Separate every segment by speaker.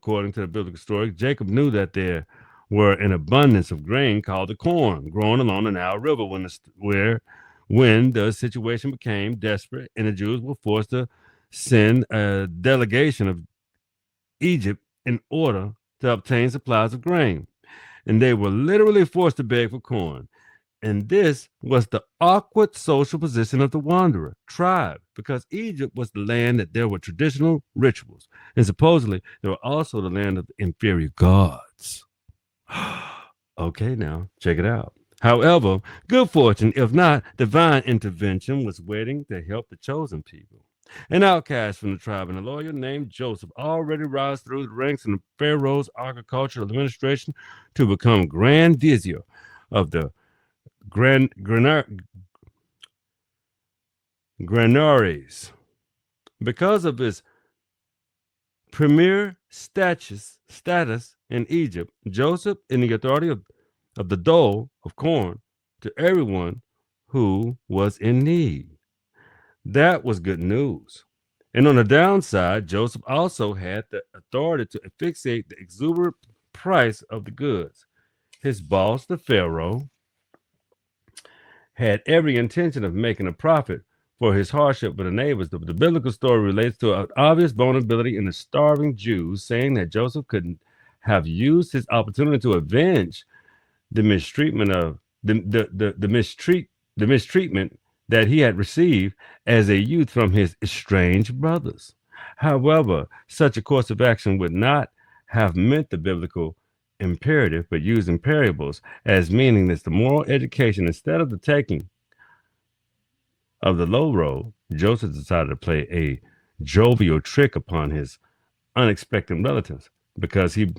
Speaker 1: according to the biblical story, Jacob knew that there were an abundance of grain called the corn growing along the Nile River when the situation became desperate and the Jews were forced to send a delegation of Egypt in order to obtain supplies of grain. And they were literally forced to beg for corn. And this was the awkward social position of the wanderer tribe, because Egypt was the land that there were traditional rituals, and supposedly they were also the land of the inferior gods. Okay, now check it out. However, good fortune, if not divine intervention, was waiting to help the chosen people. An outcast from the tribe and a lawyer named Joseph already rose through the ranks in Pharaoh's agricultural administration to become Grand Vizier of the Granaries. Because of his premier status in Egypt, Joseph in the authority of the dole of corn to everyone who was in need. That was good news. And on the downside, Joseph also had the authority to fixate the exuberant price of the goods. His boss, the Pharaoh, had every intention of making a profit for his hardship with the neighbors. The biblical story relates to an obvious vulnerability in the starving Jews, saying that Joseph couldn't have used his opportunity to avenge the mistreatment of the mistreatment that he had received as a youth from his estranged brothers. However, such a course of action would not have meant the biblical imperative, but using parables as meaning this the moral education instead of the taking of the low road. Joseph decided to play a jovial trick upon his unexpected relatives because he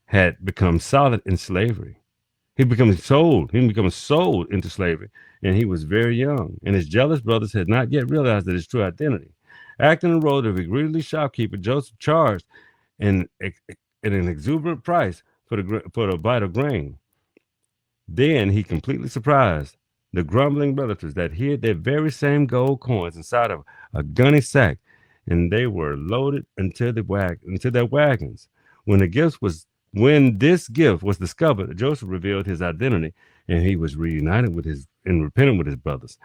Speaker 1: had become solid in slavery. He became sold into slavery, and he was very young, and his jealous brothers had not yet realized that his true identity. Acting the role of a greedy shopkeeper, Joseph charged an exuberant price for the bite of grain. Then he completely surprised the grumbling relatives that hid their very same gold coins inside of a gunny sack, and they were loaded into their wagons. When this gift was discovered, Joseph revealed his identity, and he was reunited and repentant with his brothers.